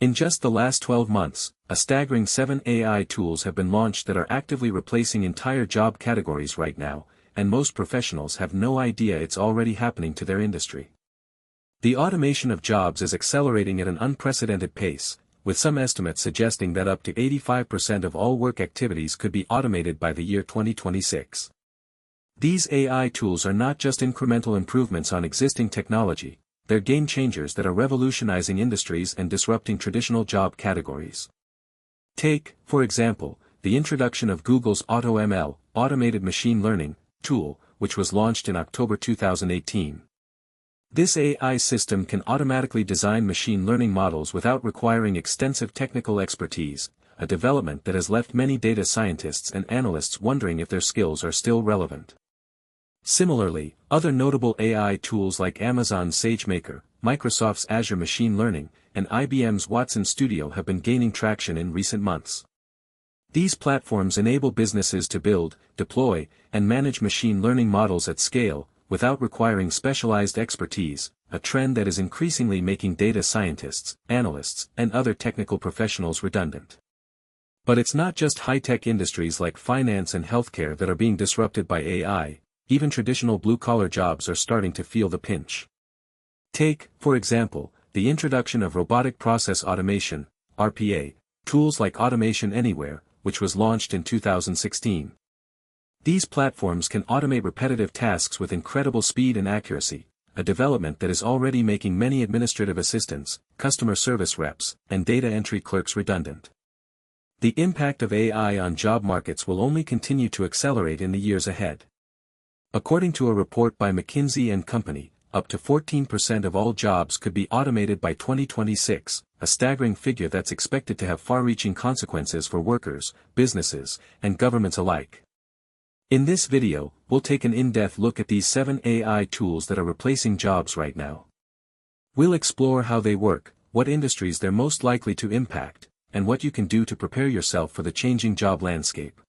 In just the last 12 months, a staggering 7 AI tools have been launched that are actively replacing entire job categories right now, and most professionals have no idea it's already happening to their industry. The automation of jobs is accelerating at an unprecedented pace, with some estimates suggesting that up to 85% of all work activities could be automated by the year 2026. These AI tools are not just incremental improvements on existing technology, they're game changers that are revolutionizing industries and disrupting traditional job categories. Take, for example, the introduction of Google's AutoML, Automated Machine Learning, tool, which was launched in October 2018. This AI system can automatically design machine learning models without requiring extensive technical expertise, a development that has left many data scientists and analysts wondering if their skills are still relevant. Similarly, other notable AI tools like Amazon's SageMaker, Microsoft's Azure Machine Learning, and IBM's Watson Studio have been gaining traction in recent months. These platforms enable businesses to build, deploy, and manage machine learning models at scale, without requiring specialized expertise, a trend that is increasingly making data scientists, analysts, and other technical professionals redundant. But it's not just high-tech industries like finance and healthcare that are being disrupted by AI. Even traditional blue-collar jobs are starting to feel the pinch. Take, for example, the introduction of robotic process automation, RPA, tools like Automation Anywhere, which was launched in 2016. These platforms can automate repetitive tasks with incredible speed and accuracy, a development that is already making many administrative assistants, customer service reps, and data entry clerks redundant. The impact of AI on job markets will only continue to accelerate in the years ahead. According to a report by McKinsey & Company, up to 14% of all jobs could be automated by 2026, a staggering figure that's expected to have far-reaching consequences for workers, businesses, and governments alike. In this video, we'll take an in-depth look at these 7 AI tools that are replacing jobs right now. We'll explore how they work, what industries they're most likely to impact, and what you can do to prepare yourself for the changing job landscape.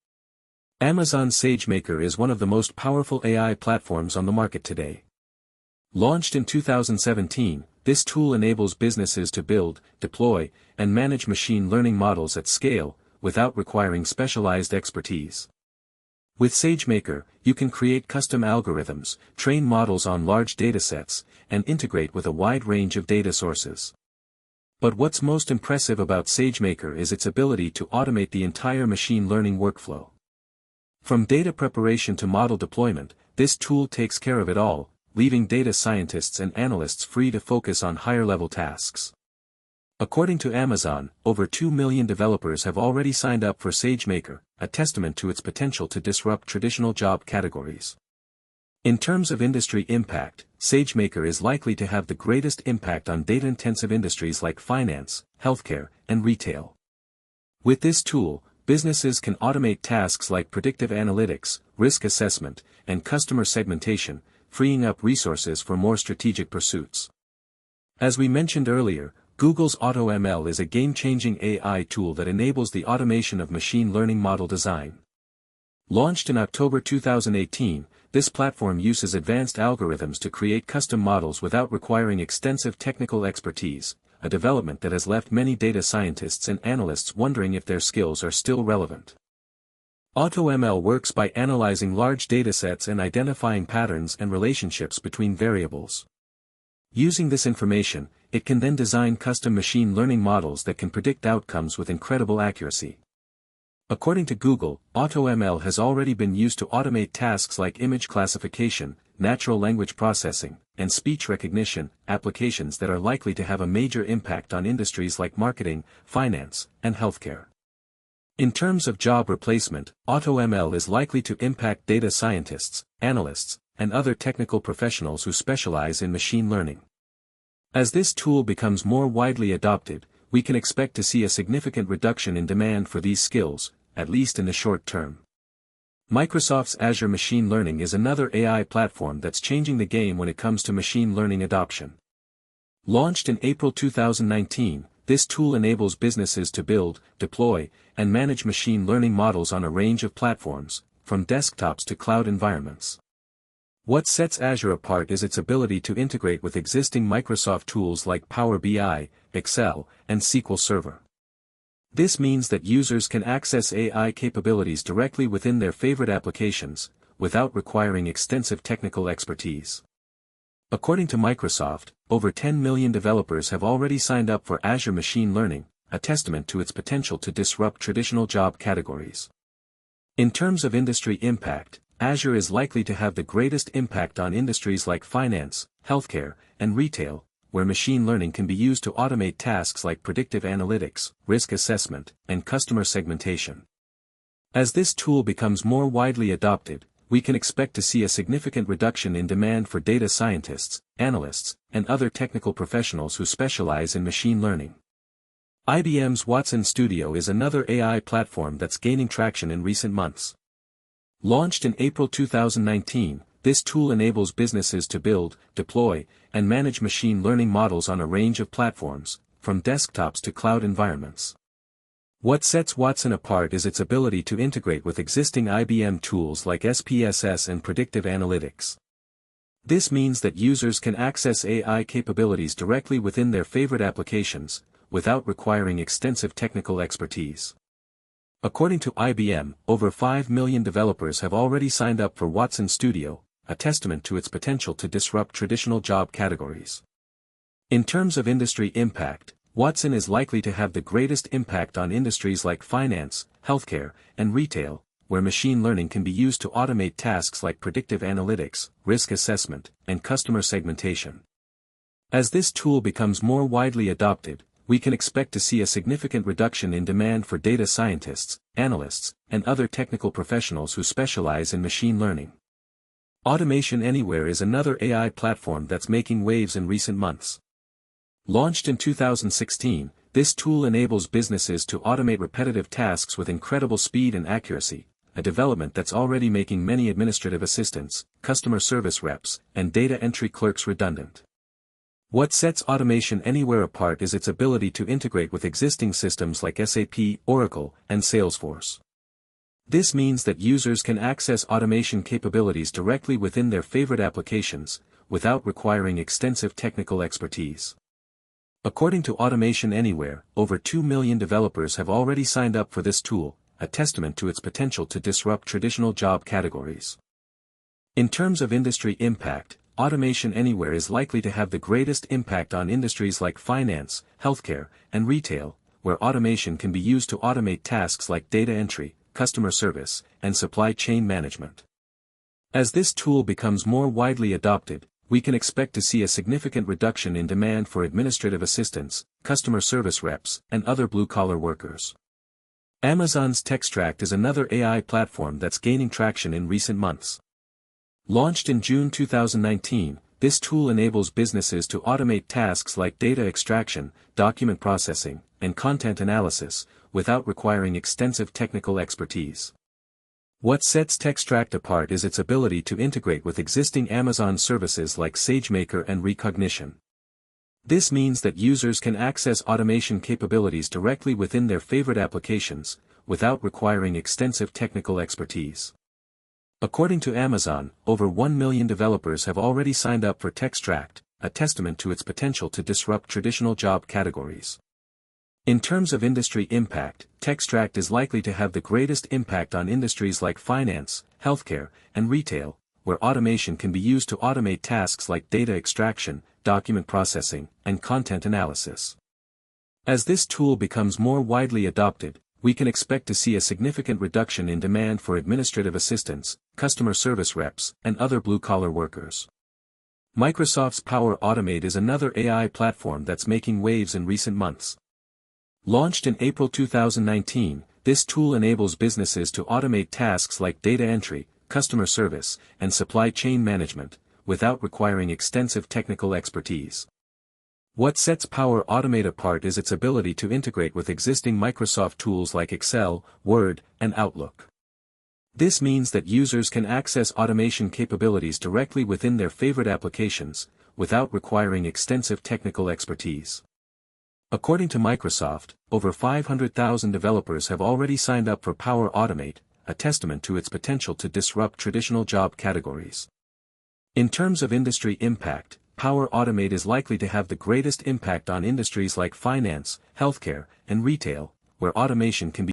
Amazon's SageMaker is one of the most powerful AI platforms on the market today. Launched in 2017, this tool enables businesses to build, deploy, and manage machine learning models at scale, without requiring specialized expertise. With SageMaker, you can create custom algorithms, train models on large datasets, and integrate with a wide range of data sources. But what's most impressive about SageMaker is its ability to automate the entire machine learning workflow. From data preparation to model deployment, this tool takes care of it all, leaving data scientists and analysts free to focus on higher-level tasks. According to Amazon, over 2 million developers have already signed up for SageMaker, a testament to its potential to disrupt traditional job categories. In terms of industry impact, SageMaker is likely to have the greatest impact on data-intensive industries like finance, healthcare, and retail. With this tool, businesses can automate tasks like predictive analytics, risk assessment, and customer segmentation, freeing up resources for more strategic pursuits. As we mentioned earlier, Google's AutoML is a game-changing AI tool that enables the automation of machine learning model design. Launched in October 2018, this platform uses advanced algorithms to create custom models without requiring extensive technical expertise, a development that has left many data scientists and analysts wondering if their skills are still relevant. AutoML works by analyzing large datasets and identifying patterns and relationships between variables. Using this information, it can then design custom machine learning models that can predict outcomes with incredible accuracy. According to Google, AutoML has already been used to automate tasks like image classification, natural language processing, and speech recognition, applications that are likely to have a major impact on industries like marketing, finance, and healthcare. In terms of job replacement, AutoML is likely to impact data scientists, analysts, and other technical professionals who specialize in machine learning. As this tool becomes more widely adopted, we can expect to see a significant reduction in demand for these skills, at least in the short term. Microsoft's Azure Machine Learning is another AI platform that's changing the game when it comes to machine learning adoption. Launched in April 2019, this tool enables businesses to build, deploy, and manage machine learning models on a range of platforms, from desktops to cloud environments. What sets Azure apart is its ability to integrate with existing Microsoft tools like Power BI, Excel, and SQL Server. This means that users can access AI capabilities directly within their favorite applications, without requiring extensive technical expertise. According to Microsoft, over 10 million developers have already signed up for Azure Machine Learning, a testament to its potential to disrupt traditional job categories. In terms of industry impact, Azure is likely to have the greatest impact on industries like finance, healthcare, and retail, where machine learning can be used to automate tasks like predictive analytics, risk assessment, and customer segmentation. As this tool becomes more widely adopted, we can expect to see a significant reduction in demand for data scientists, analysts, and other technical professionals who specialize in machine learning. IBM's Watson Studio is another AI platform that's gaining traction in recent months. Launched in April 2019, this tool enables businesses to build, deploy, and manage machine learning models on a range of platforms, from desktops to cloud environments. What sets Watson apart is its ability to integrate with existing IBM tools like SPSS and predictive analytics. This means that users can access AI capabilities directly within their favorite applications, without requiring extensive technical expertise. According to IBM, over 5 million developers have already signed up for Watson Studio, a testament to its potential to disrupt traditional job categories. In terms of industry impact, Watson is likely to have the greatest impact on industries like finance, healthcare, and retail, where machine learning can be used to automate tasks like predictive analytics, risk assessment, and customer segmentation. As this tool becomes more widely adopted, we can expect to see a significant reduction in demand for data scientists, analysts, and other technical professionals who specialize in machine learning. Automation Anywhere is another AI platform that's making waves in recent months. Launched in 2016, this tool enables businesses to automate repetitive tasks with incredible speed and accuracy, a development that's already making many administrative assistants, customer service reps, and data entry clerks redundant. What sets Automation Anywhere apart is its ability to integrate with existing systems like SAP, Oracle, and Salesforce. This means that users can access automation capabilities directly within their favorite applications, without requiring extensive technical expertise. According to Automation Anywhere, over 2 million developers have already signed up for this tool, a testament to its potential to disrupt traditional job categories. In terms of industry impact, Automation Anywhere is likely to have the greatest impact on industries like finance, healthcare, and retail, where automation can be used to automate tasks like data entry, customer service, and supply chain management. As this tool becomes more widely adopted, we can expect to see a significant reduction in demand for administrative assistants, customer service reps, and other blue-collar workers. Amazon's Textract is another AI platform that's gaining traction in recent months. Launched in June 2019, this tool enables businesses to automate tasks like data extraction, document processing, and content analysis, without requiring extensive technical expertise. What sets Textract apart is its ability to integrate with existing Amazon services like SageMaker and Rekognition. This means that users can access automation capabilities directly within their favorite applications, without requiring extensive technical expertise. According to Amazon, over 1 million developers have already signed up for Textract, a testament to its potential to disrupt traditional job categories. In terms of industry impact, Textract is likely to have the greatest impact on industries like finance, healthcare, and retail, where automation can be used to automate tasks like data extraction, document processing, and content analysis. As this tool becomes more widely adopted, we can expect to see a significant reduction in demand for administrative assistants, customer service reps, and other blue-collar workers. Microsoft's Power Automate is another AI platform that's making waves in recent months. Launched in April 2019, this tool enables businesses to automate tasks like data entry, customer service, and supply chain management, without requiring extensive technical expertise. What sets Power Automate apart is its ability to integrate with existing Microsoft tools like Excel, Word, and Outlook. This means that users can access automation capabilities directly within their favorite applications, without requiring extensive technical expertise. According to Microsoft, over 500,000 developers have already signed up for Power Automate, a testament to its potential to disrupt traditional job categories. In terms of industry impact, Power Automate is likely to have the greatest impact on industries like finance, healthcare, and retail, where automation can be